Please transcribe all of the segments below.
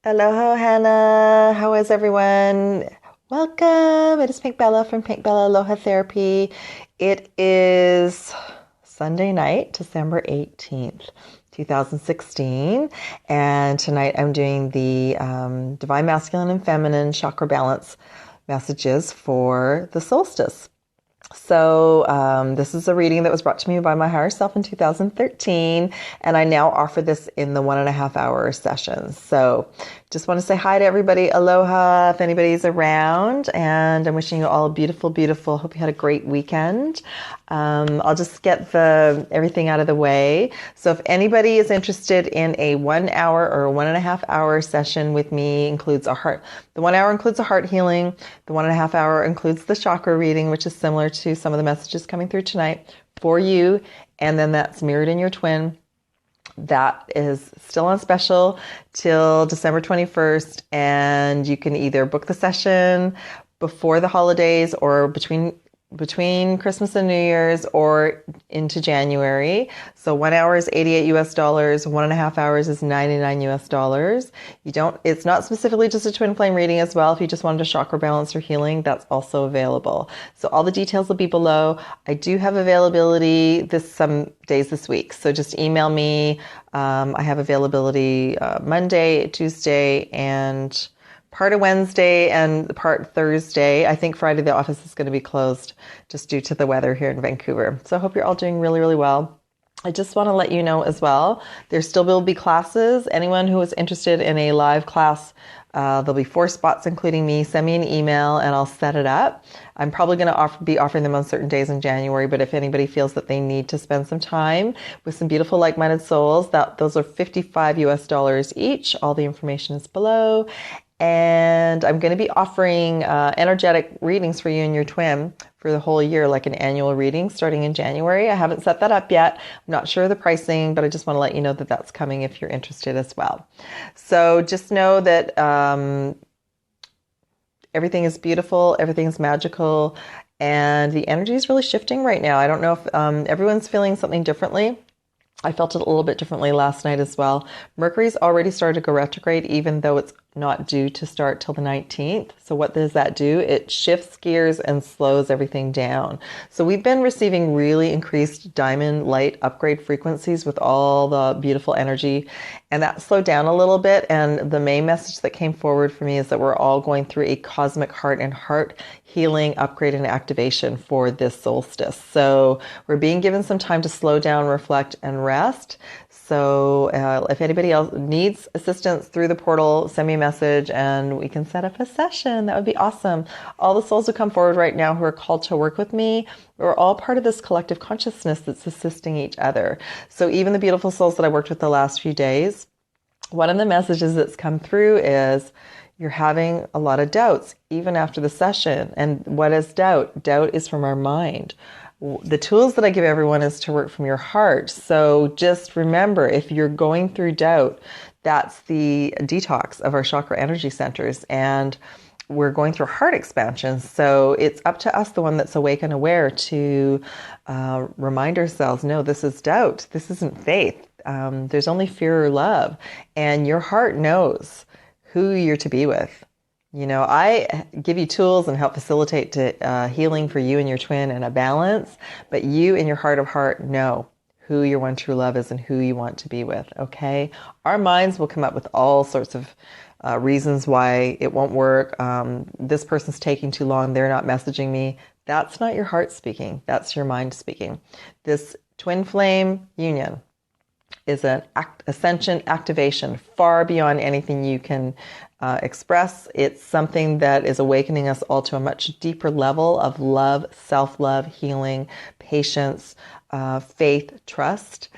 Aloha, Hannah. How is everyone? Welcome. It is Pink Bella from Pink Bella Aloha Therapy. It is Sunday night, December 18th, 2016. And tonight I'm doing the Divine Masculine and Feminine Chakra Balance messages for the solstice. So this is a reading that was brought to me by my higher self in 2013, and I now offer this in the 1.5 hour sessions. So just want to say hi to everybody. Aloha, if anybody's around, and I'm wishing you all a beautiful, beautiful, hope you had a great weekend. I'll just get everything out of the way. So if anybody is interested in a 1 hour or a 1.5 hour session with me, includes the 1 hour includes a heart healing. The 1.5 hour includes the chakra reading, which is similar to some of the messages coming through tonight for you. And then that's mirrored in your twin. That is still on special till December 21st. And you can either book the session before the holidays or between Christmas and New Year's or into January. So 1 hour is $88 US, 1.5 hours is $99 US. It's not specifically just a twin flame reading as well. If you just wanted a chakra balance or healing, that's also available. So all the details will be below. I do have availability some days this week. So just email me. I have availability Monday, Tuesday, and part of Wednesday and part Thursday. I think Friday the office is going to be closed just due to the weather here in Vancouver. So I hope you're all doing really, really well. I just want to let you know as well, there still will be classes. Anyone who is interested in a live class, there'll be 4 spots, including me. Send me an email and I'll set it up. I'm probably going to be offering them on certain days in January, but if anybody feels that they need to spend some time with some beautiful like-minded souls, those are $55 US each. All the information is below. And I'm going to be offering energetic readings for you and your twin for the whole year, like an annual reading starting in January. I haven't set that up yet. I'm not sure of the pricing, but I just want to let you know that that's coming if you're interested as well. So just know that everything is beautiful, everything's magical, and the energy is really shifting right now. I don't know if everyone's feeling something differently. I felt it a little bit differently last night as well. Mercury's already started to go retrograde, even though it's not due to start till the 19th. So what does that do? It shifts gears and slows everything down. So we've been receiving really increased diamond light upgrade frequencies with all the beautiful energy, and that slowed down a little bit. And the main message that came forward for me is that we're all going through a cosmic heart and heart healing, upgrade, and activation for this solstice. So we're being given some time to slow down, reflect, and rest. So if anybody else needs assistance through the portal, send me a message and we can set up a session. That would be awesome. All the souls who come forward right now who are called to work with me, we're all part of this collective consciousness that's assisting each other. So even the beautiful souls that I worked with the last few days, one of the messages that's come through is you're having a lot of doubts even after the session. And what is doubt? Doubt is from our mind. The tools that I give everyone is to work from your heart. So just remember, if you're going through doubt, that's the detox of our chakra energy centers. And we're going through heart expansion. So it's up to us, the one that's awake and aware, to remind ourselves, no, this is doubt. This isn't faith. There's only fear or love. And your heart knows who you're to be with. You know, I give you tools and help facilitate healing for you and your twin and a balance, but you in your heart of heart know who your one true love is and who you want to be with, okay? Our minds will come up with all sorts of reasons why it won't work. This person's taking too long. They're not messaging me. That's not your heart speaking. That's your mind speaking. This twin flame union is an ascension activation far beyond anything you can express. It's something that is awakening us all to a much deeper level of love, self-love, healing, patience, faith, trust.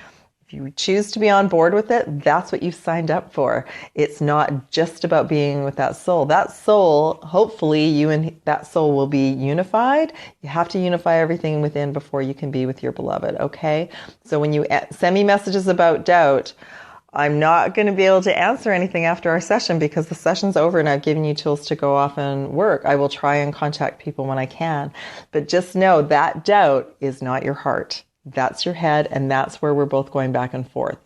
If you choose to be on board with it, that's what you've signed up for. It's not just about being with that soul. That soul, hopefully you and that soul will be unified. You have to unify everything within before you can be with your beloved, okay? So when you send me messages about doubt, I'm not going to be able to answer anything after our session because the session's over and I've given you tools to go off and work. I will try and contact people when I can. But just know that doubt is not your heart. That's your head, and that's where we're both going back and forth.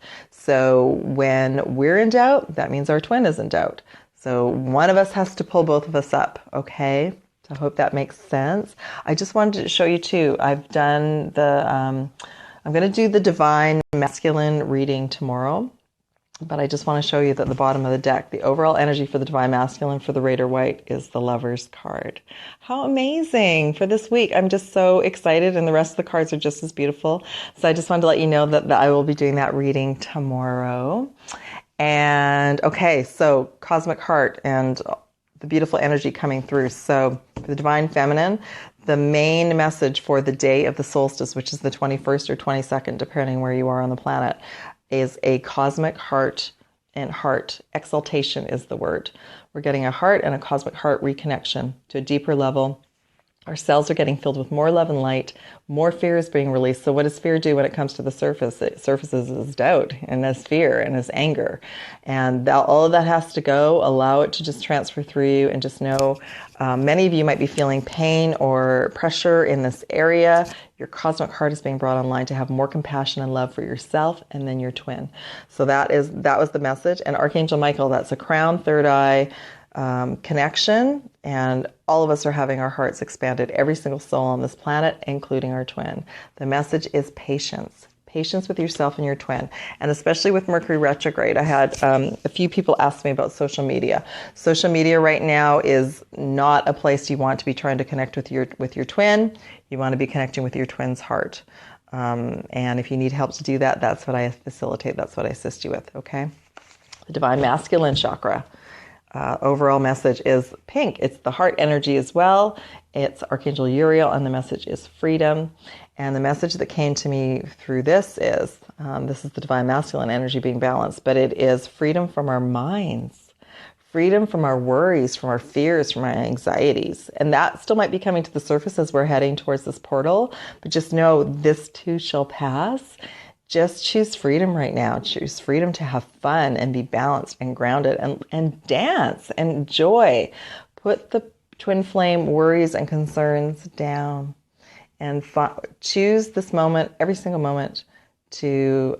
So when we're in doubt, that means our twin is in doubt. So one of us has to pull both of us up, okay? So I hope that makes sense. I just wanted to show you too. I've done the, I'm going to do the Divine Masculine reading tomorrow. But I just want to show you that the bottom of the deck, the overall energy for the Divine Masculine for the Raider White is the Lover's card. How amazing for this week. I'm just so excited, and the rest of the cards are just as beautiful. So I just wanted to let you know that I will be doing that reading tomorrow. And okay, so Cosmic Heart and the beautiful energy coming through. So for the Divine Feminine, the main message for the day of the solstice, which is the 21st or 22nd, depending where you are on the planet, is a cosmic heart, and heart exaltation is the word. We're getting a heart and a cosmic heart reconnection to a deeper level. Our cells are getting filled with more love and light. More fear is being released. So what does fear do when it comes to the surface? It surfaces as doubt and as fear and as anger. And all of that has to go. Allow it to just transfer through you, and just know many of you might be feeling pain or pressure in this area. Your cosmic heart is being brought online to have more compassion and love for yourself and then your twin. So that was the message. And Archangel Michael, that's a crown, third eye, connection, and all of us are having our hearts expanded, every single soul on this planet, including our twin. The message is patience. Patience with yourself and your twin, and especially with Mercury retrograde. I had a few people ask me about social media. Social media right now is not a place you want to be trying to connect with your twin. You want to be connecting with your twin's heart. And if you need help to do that, that's what I facilitate. That's what I assist you with, okay? The Divine Masculine chakra. Overall message is pink. It's the heart energy as well. It's Archangel Uriel, and the message is freedom. And the message that came to me through this is the Divine Masculine energy being balanced, but it is freedom from our minds, freedom from our worries, from our fears, from our anxieties. And that still might be coming to the surface as we're heading towards this portal, but just know this too shall pass. Just choose freedom right now. Choose freedom to have fun and be balanced and grounded and dance and joy. Put the twin flame worries and concerns down, and choose this moment, every single moment, to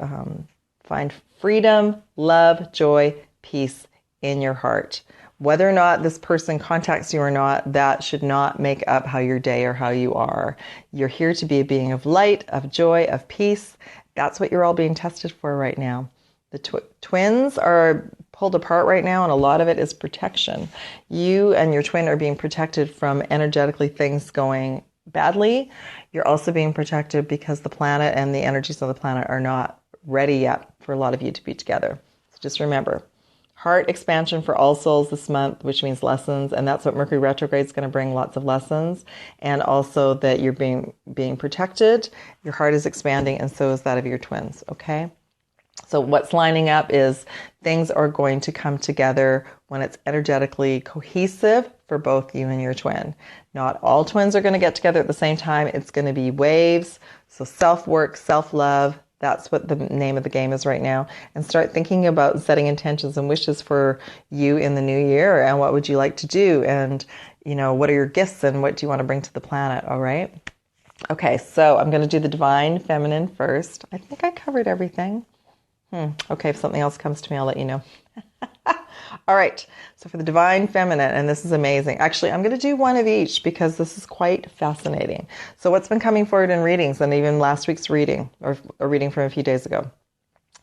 find freedom, love, joy, peace in your heart. Whether or not this person contacts you or not, that should not make up how your day or how you are. You're here to be a being of light, of joy, of peace. That's what you're all being tested for right now. The twins are pulled apart right now, and a lot of it is protection. You and your twin are being protected from energetically things going badly. You're also being protected because the planet and the energies of the planet are not ready yet for a lot of you to be together. So just remember, heart expansion for all souls this month, which means lessons, and that's what Mercury retrograde is going to bring, lots of lessons, and also that you're being protected, your heart is expanding, and so is that of your twins, okay? So what's lining up is things are going to come together when it's energetically cohesive for both you and your twin. Not all twins are going to get together at the same time. It's going to be waves, so self-work, self-love. That's what the name of the game is right now. And start thinking about setting intentions and wishes for you in the new year. And what would you like to do? And, what are your gifts and what do you want to bring to the planet? All right. Okay. So I'm going to do the Divine Feminine first. I think I covered everything. Okay. If something else comes to me, I'll let you know. All right. So for the Divine Feminine, and this is amazing. Actually, I'm going to do one of each because this is quite fascinating. So what's been coming forward in readings, and even last week's reading, or a reading from a few days ago?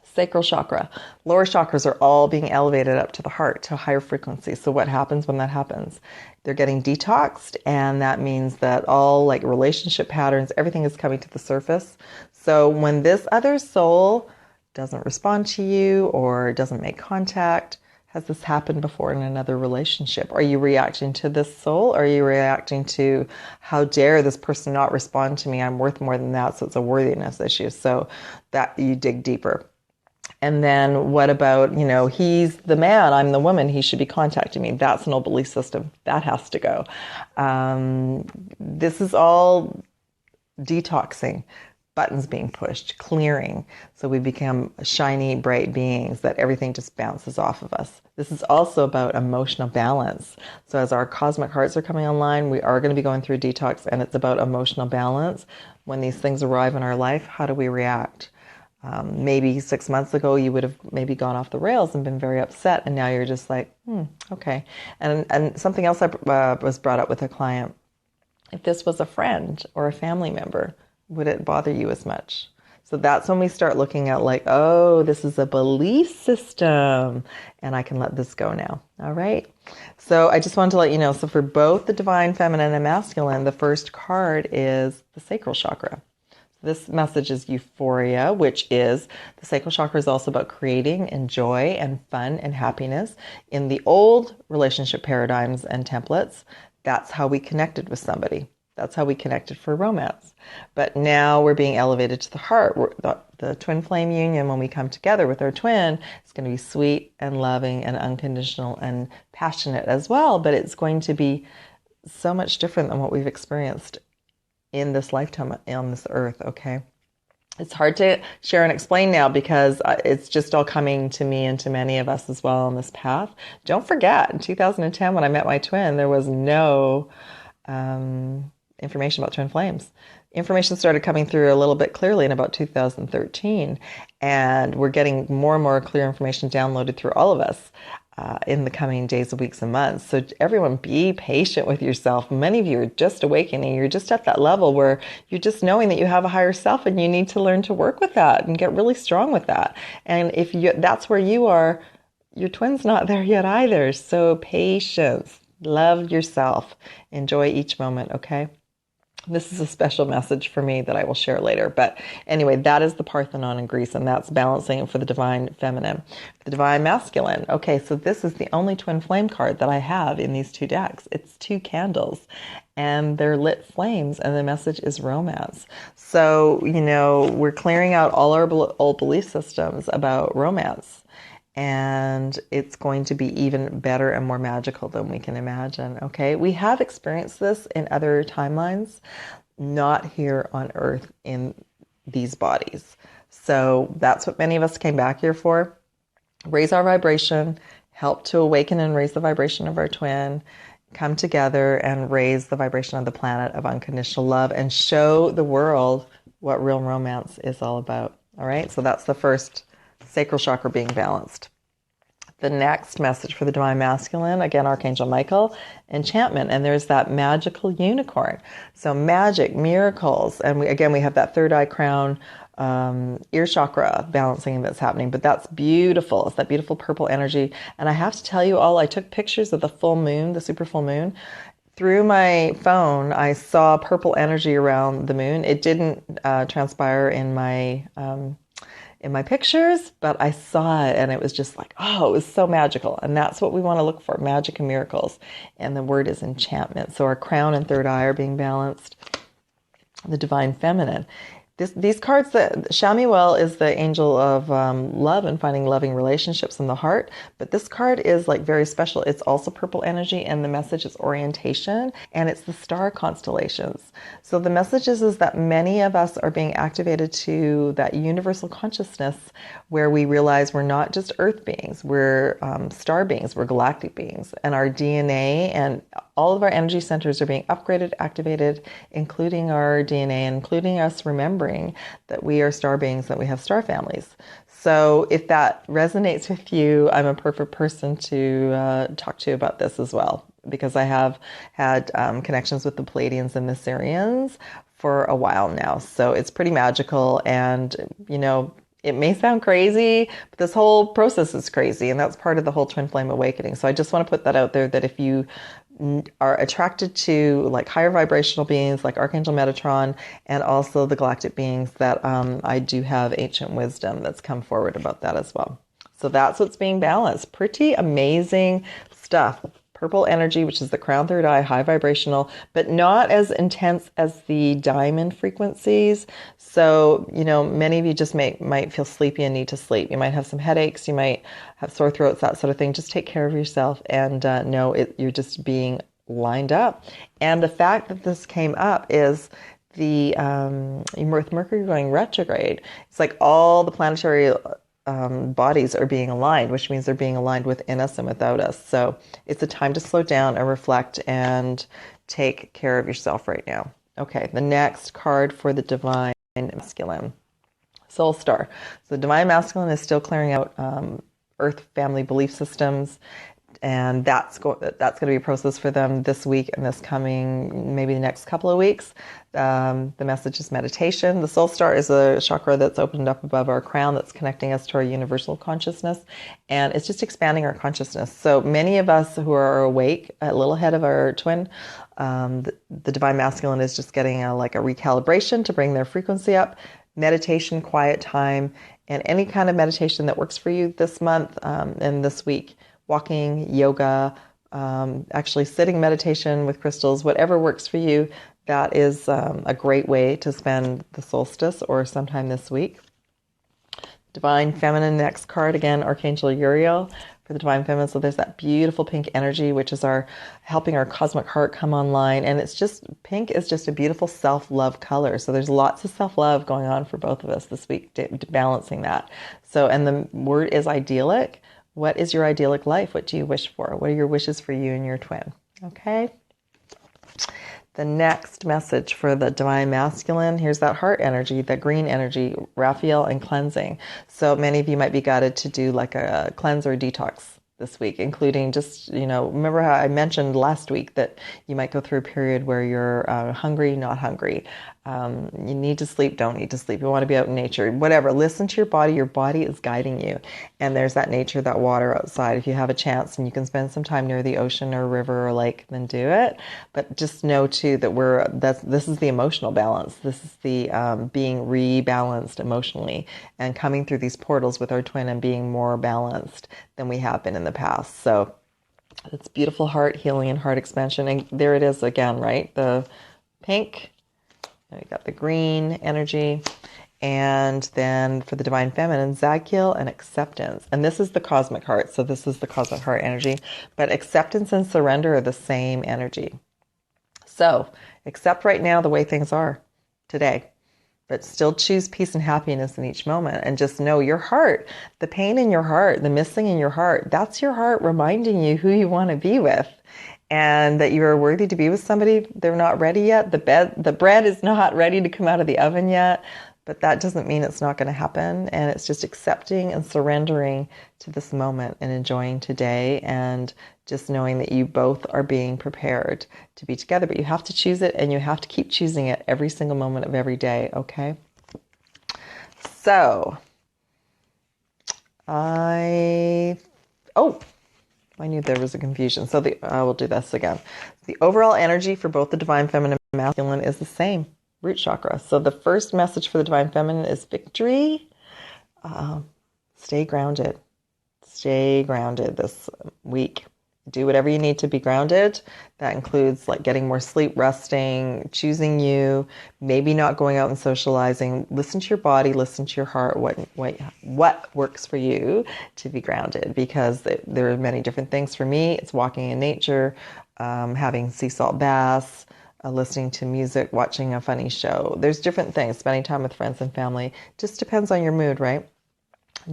Sacral chakra. Lower chakras are all being elevated up to the heart, to a higher frequency. So what happens when that happens? They're getting detoxed, and that means that all like relationship patterns, everything is coming to the surface. So when this other soul doesn't respond to you or doesn't make contact, has this happened before in another relationship? Are you reacting to this soul? Or are you reacting to, how dare this person not respond to me? I'm worth more than that. So it's a worthiness issue. So that you dig deeper. And then what about, he's the man, I'm the woman, he should be contacting me. That's an old belief system. That has to go. This is all detoxing. Buttons being pushed, clearing, so we become shiny, bright beings that everything just bounces off of us. This is also about emotional balance. So as our cosmic hearts are coming online, we are going to be going through a detox, and it's about emotional balance. When these things arrive in our life, how do we react? Maybe 6 months ago, you would have maybe gone off the rails and been very upset. And now you're just like, okay. And something else I was brought up with a client. If this was a friend or a family member, would it bother you as much? So that's when we start looking at like, oh, this is a belief system and I can let this go now. All right. So I just wanted to let you know. So for both the divine feminine and masculine, the first card is the sacral chakra. This message is euphoria, which is the sacral chakra is also about creating and joy and fun and happiness. In the old relationship paradigms and templates, that's how we connected with somebody. That's how we connected for romance. But now we're being elevated to the heart. The twin flame union, when we come together with our twin, it's going to be sweet and loving and unconditional and passionate as well. But it's going to be so much different than what we've experienced in this lifetime on this earth, okay? It's hard to share and explain now because it's just all coming to me and to many of us as well on this path. Don't forget, in 2010, when I met my twin, there was no information about twin flames. Information started coming through a little bit clearly in about 2013, and we're getting more and more clear information downloaded through all of us in the coming days, weeks, and months. So everyone, be patient with yourself. Many of you are just awakening. You're just at that level where you're just knowing that you have a higher self, and you need to learn to work with that and get really strong with that. And if that's where you are, your twin's not there yet either. So patience, love yourself, enjoy each moment, okay? This is a special message for me that I will share later. But anyway, that is the Parthenon in Greece, and that's balancing for the divine feminine. The divine masculine. Okay, so this is the only twin flame card that I have in these two decks. It's 2 candles, and they're lit flames, and the message is romance. So, we're clearing out all our old belief systems about romance. And it's going to be even better and more magical than we can imagine, okay? We have experienced this in other timelines, not here on Earth in these bodies. So that's what many of us came back here for. Raise our vibration, help to awaken and raise the vibration of our twin, come together and raise the vibration of the planet of unconditional love and show the world what real romance is all about, all right? So that's the first sacral chakra being balanced. The next message for the divine masculine, again, Archangel Michael, enchantment. And there's that magical unicorn. So magic, miracles. And we have that third eye crown, ear chakra balancing that's happening. But that's beautiful. It's that beautiful purple energy. And I have to tell you all, I took pictures of the full moon, the super full moon. Through my phone, I saw purple energy around the moon. It didn't transpire in my pictures, but I saw it and it was just like, oh, it was so magical. And that's what we want to look for, magic and miracles. And the word is enchantment. So our crown and third eye are being balanced. The divine feminine. These cards, Shamuel is the angel of love and finding loving relationships in the heart. But this card is like very special. It's also purple energy, and the message is orientation, and it's the star constellations. So the message is that many of us are being activated to that universal consciousness where we realize we're not just earth beings, we're star beings, we're galactic beings, and our DNA and all of our energy centers are being upgraded, activated, including our DNA, including us remembering that we are star beings, that we have star families. So if that resonates with you, I'm a perfect person to talk to you about this as well, because I have had connections with the Pleiadians and the Sirians for a while now. So it's pretty magical, and, it may sound crazy, but this whole process is crazy, and that's part of the whole twin flame awakening. So I just want to put that out there, that if you are attracted to like higher vibrational beings like Archangel Metatron and also the galactic beings, that I do have ancient wisdom that's come forward about that as well. So that's what's being balanced. Pretty amazing stuff. Purple energy, which is the crown third eye, high vibrational, but not as intense as the diamond frequencies. So, many of you just might feel sleepy and need to sleep. You might have some headaches. You might have sore throats, that sort of thing. Just take care of yourself and know you're just being lined up. And the fact that this came up is the with Mercury going retrograde. It's like all the planetary bodies are being aligned, which means they're being aligned within us and without us. So it's a time to slow down and reflect and take care of yourself right now. Okay, the next card for the divine masculine. Soul Star. So the Divine Masculine is still clearing out Earth family belief systems, and that's going to be a process for them this week and this coming, maybe the next couple of weeks. The message is meditation. The Soul Star is a chakra that's opened up above our crown that's connecting us to our universal consciousness, and it's just expanding our consciousness. So many of us who are awake, a little ahead of our twin, the Divine Masculine is just getting a recalibration to bring their frequency up. Meditation, quiet time, and any kind of meditation that works for you this month and this week. Walking, yoga, actually sitting meditation with crystals, whatever works for you, that is a great way to spend the solstice or sometime this week. Divine Feminine, next card, again, Archangel Uriel for the Divine Feminine. So there's that beautiful pink energy, which is helping our cosmic heart come online. And pink is just a beautiful self-love color. So there's lots of self-love going on for both of us this week, balancing that. So, and the word is idyllic. What is your idyllic life? What do you wish for? What are your wishes for you and your twin? Okay. The next message for the Divine Masculine, here's that heart energy, that green energy, Raphael and cleansing. So many of you might be guided to do like a cleanse or detox this week, including just, remember how I mentioned last week that you might go through a period where you're hungry, not hungry. You need to sleep, don't need to sleep. You want to be out in nature, whatever. Listen to your body. Your body is guiding you. And there's that nature, that water outside. If you have a chance and you can spend some time near the ocean or river or lake, then do it. But just know too that this is the emotional balance. This is the being rebalanced emotionally and coming through these portals with our twin and being more balanced than we have been in the past. So it's beautiful heart healing and heart expansion. And there it is again, right? The pink. You got the green energy, and then for the Divine Feminine, Zadkiel and acceptance. And this is the cosmic heart, so this is the cosmic heart energy. But acceptance and surrender are the same energy. So accept right now the way things are today, but still choose peace and happiness in each moment. And just know your heart, the pain in your heart, the missing in your heart, that's your heart reminding you who you want to be with. And that you are worthy to be with somebody. They're not ready yet. The bread is not ready to come out of the oven yet, but that doesn't mean it's not going to happen. And it's just accepting and surrendering to this moment and enjoying today, and just knowing that you both are being prepared to be together. But you have to choose it, and you have to keep choosing it every single moment of every day, okay? So, I knew there was a confusion. So I will do this again. The overall energy for both the Divine Feminine and Masculine is the same, root chakra. So the first message for the Divine Feminine is victory. Stay grounded. Stay grounded this week. Do whatever you need to be grounded. That includes like getting more sleep, resting, choosing you, maybe not going out and socializing. Listen to your body, listen to your heart, what works for you to be grounded, because there are many different things. For me, it's walking in nature, having sea salt baths, listening to music, watching a funny show. There's different things, spending time with friends and family. Just depends on your mood, right?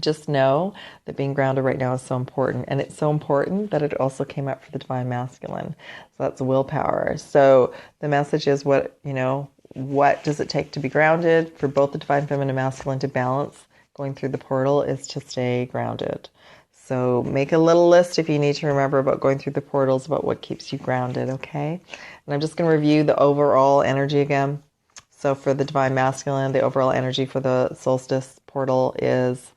Just know that being grounded right now is so important. And it's so important that it also came up for the Divine Masculine. So that's willpower. So the message is what does it take to be grounded? For both the Divine Feminine and Masculine to balance going through the portal is to stay grounded. So make a little list if you need to remember about going through the portals, about what keeps you grounded, okay? And I'm just going to review the overall energy again. So for the Divine Masculine, the overall energy for the solstice portal is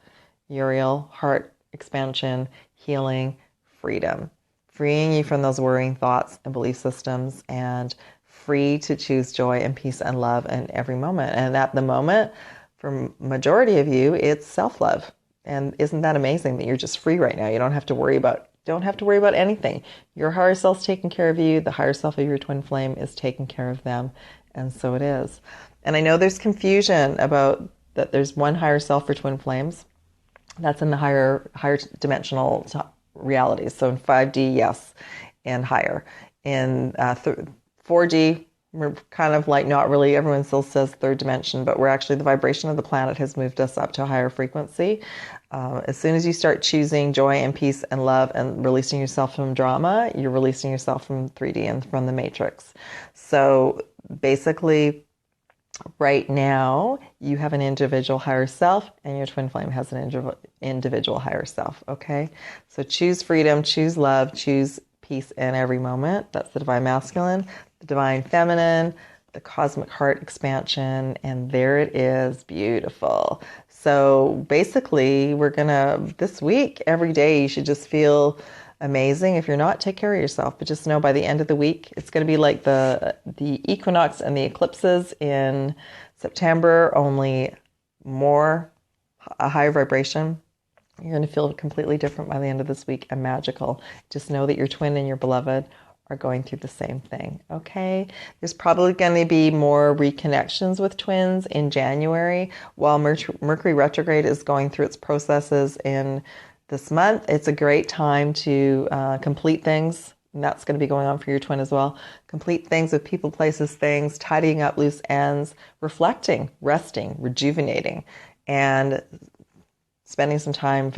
Uriel, heart expansion, healing, freedom. Freeing you from those worrying thoughts and belief systems, and free to choose joy and peace and love in every moment. And at the moment, for majority of you, it's self-love. And isn't that amazing that you're just free right now? You don't have to worry about anything. Your higher self's taking care of you. The higher self of your twin flame is taking care of them. And so it is. And I know there's confusion about that there's one higher self for twin flames. That's in the higher dimensional realities. So in 5D, yes, and higher. In 4D, we're kind of like not really, everyone still says third dimension, but we're actually, the vibration of the planet has moved us up to a higher frequency. As soon as you start choosing joy and peace and love and releasing yourself from drama, you're releasing yourself from 3D and from the matrix. So basically, right now, you have an individual higher self, and your twin flame has an individual higher self, okay? So choose freedom, choose love, choose peace in every moment. That's the divine masculine, the divine feminine, the cosmic heart expansion, and there it is, beautiful. So basically, we're gonna, this week, every day, you should just feel amazing. If you're not, take care of yourself. But just know by the end of the week, it's going to be like the equinox and the eclipses in September, only more a higher vibration. You're going to feel completely different by the end of this week and magical. Just know that your twin and your beloved are going through the same thing, okay? There's probably going to be more reconnections with twins in January while Mercury retrograde is going through its processes in this month. It's a great time to complete things, and that's going to be going on for your twin as well. Complete things with people, places, things, tidying up loose ends, reflecting, resting, rejuvenating, and spending some time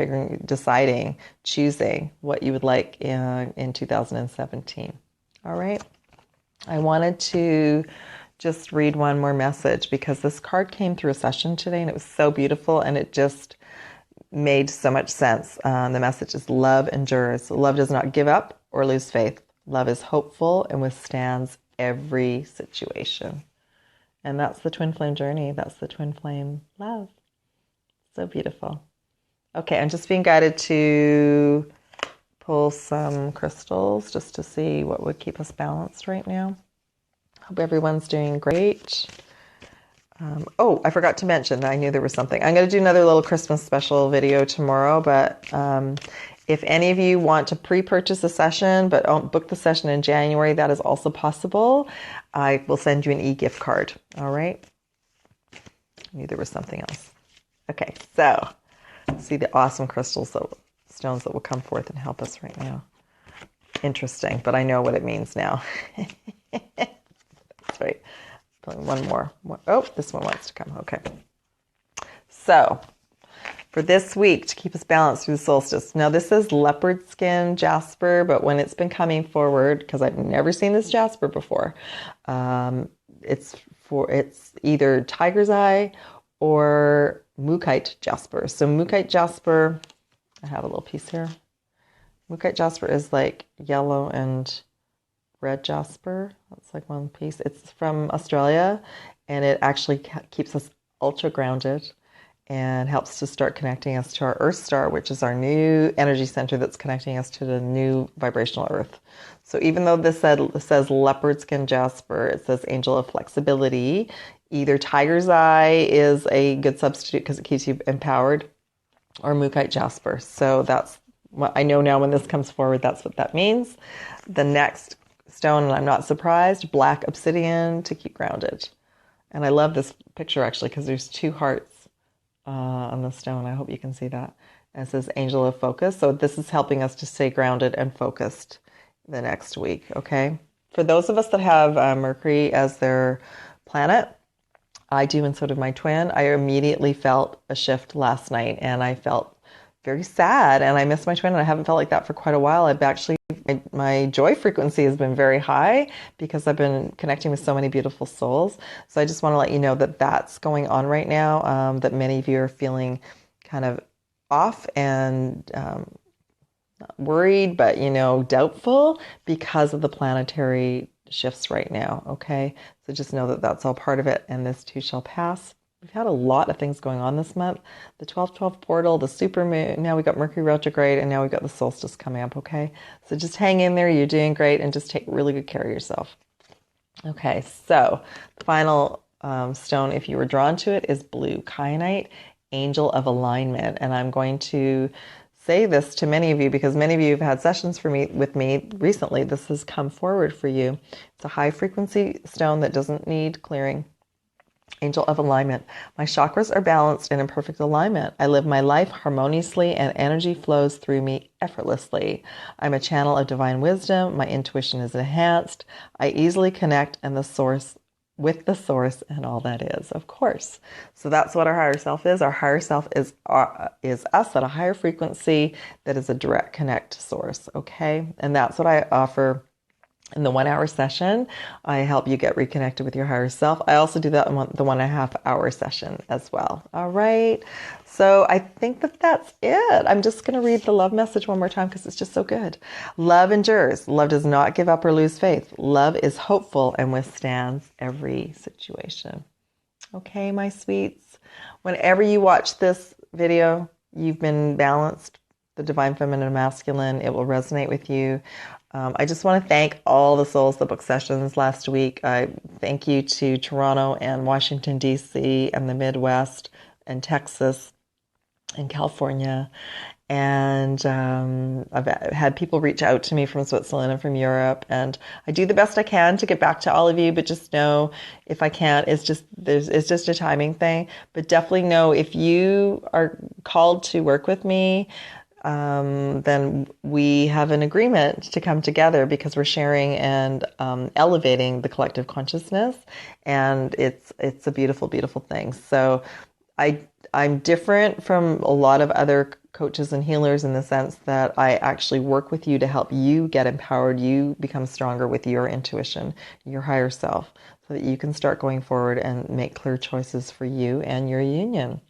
deciding, choosing what you would like in 2017. All right. I wanted to just read one more message because this card came through a session today and it was so beautiful and it just made so much sense. The message is love endures. Love does not give up or lose faith. Love is hopeful and withstands every situation. And that's the twin flame journey. That's the twin flame love. So beautiful. Okay, I'm just being guided to pull some crystals just to see what would keep us balanced right now. Hope everyone's doing great. I forgot to mention that I knew there was something. I'm going to do another little Christmas special video tomorrow, but if any of you want to pre-purchase a session but don't book the session in January, that is also possible. I will send you an e-gift card. All right? I knew there was something else. Okay, so see the awesome crystals, stones that will come forth and help us right now. Interesting, but I know what it means now. That's right. Pulling one more. Oh, this one wants to come. Okay. So, for this week, to keep us balanced through the solstice. Now, this is leopard skin jasper, but when it's been coming forward, because I've never seen this jasper before, it's either tiger's eye or mookaite jasper. So mookaite jasper, I have a little piece here. Mookaite jasper is like yellow and red jasper. That's like one piece. It's from Australia, and it actually keeps us ultra grounded and helps to start connecting us to our Earth Star, which is our new energy center that's connecting us to the new vibrational Earth. So even though this says leopard skin jasper, it says angel of flexibility. Either tiger's eye is a good substitute because it keeps you empowered, or mookaite jasper. So that's what I know now. When this comes forward, that's what that means. The next stone, and I'm not surprised, black obsidian to keep grounded. And I love this picture actually because there's two hearts on the stone. I hope you can see that. And it says angel of focus. So this is helping us to stay grounded and focused the next week, okay? For those of us that have Mercury as their planet, I do, and so did my twin. I immediately felt a shift last night, and I felt very sad, and I miss my twin, and I haven't felt like that for quite a while. I've actually, my joy frequency has been very high because I've been connecting with so many beautiful souls. So I just want to let you know that that's going on right now, that many of you are feeling kind of off and not worried, but, doubtful because of the planetary shifts right now, okay? So just know that that's all part of it, and this too shall pass. We've had a lot of things going on this month. The 12-12 portal, the supermoon, now we got Mercury retrograde, and now we got the solstice coming up, okay? So just hang in there, you're doing great, and just take really good care of yourself. Okay, so the final stone, if you were drawn to it, is blue kyanite, angel of alignment, and I'm going to say this to many of you because many of you have had sessions with me recently. This has come forward for you. It's a high frequency stone that doesn't need clearing. Angel of alignment. My chakras are balanced and in perfect alignment. I live my life harmoniously and energy flows through me effortlessly. I'm a channel of divine wisdom. My intuition is enhanced. I easily connect with the source and all that is, of course. So that's what our higher self is. Our higher self is us at a higher frequency that is a direct connect to source, okay? And that's what I offer In the 1 hour session, I help you get reconnected with your higher self. I also do that in the 1.5 hour session as well. All right. So I think that that's it. I'm just going to read the love message one more time because it's just so good. Love endures. Love does not give up or lose faith. Love is hopeful and withstands every situation. Okay, my sweets. Whenever you watch this video, you've been balanced, the divine feminine and masculine. It will resonate with you. I just want to thank all the souls that booked sessions last week. I thank you to Toronto and Washington, D.C. and the Midwest and Texas and California. And I've had people reach out to me from Switzerland and from Europe. And I do the best I can to get back to all of you, but just know if I can't, it's just a timing thing. But definitely know if you are called to work with me, then we have an agreement to come together because we're sharing and elevating the collective consciousness, and it's a beautiful, beautiful thing. So I'm different from a lot of other coaches and healers in the sense that I actually work with you to help you get empowered, you become stronger with your intuition, your higher self, so that you can start going forward and make clear choices for you and your union.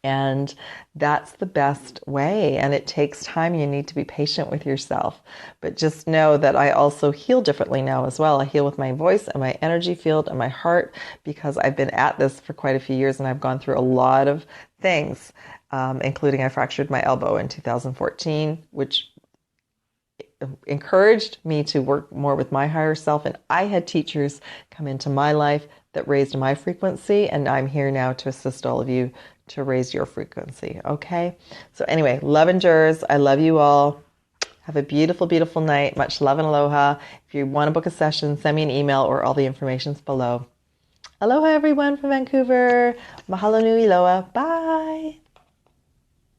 And that's the best way. And it takes time. You need to be patient with yourself. But just know that I also heal differently now as well. I heal with my voice and my energy field and my heart because I've been at this for quite a few years and I've gone through a lot of things, including I fractured my elbow in 2014, which encouraged me to work more with my higher self. And I had teachers come into my life that raised my frequency. And I'm here now to assist all of you to raise your frequency. Okay. So anyway, love endures. I love you all. Have a beautiful, beautiful night. Much love and aloha. If you want to book a session, send me an email or all the information's below. Aloha everyone from Vancouver. Mahalo Nui Loa. Bye.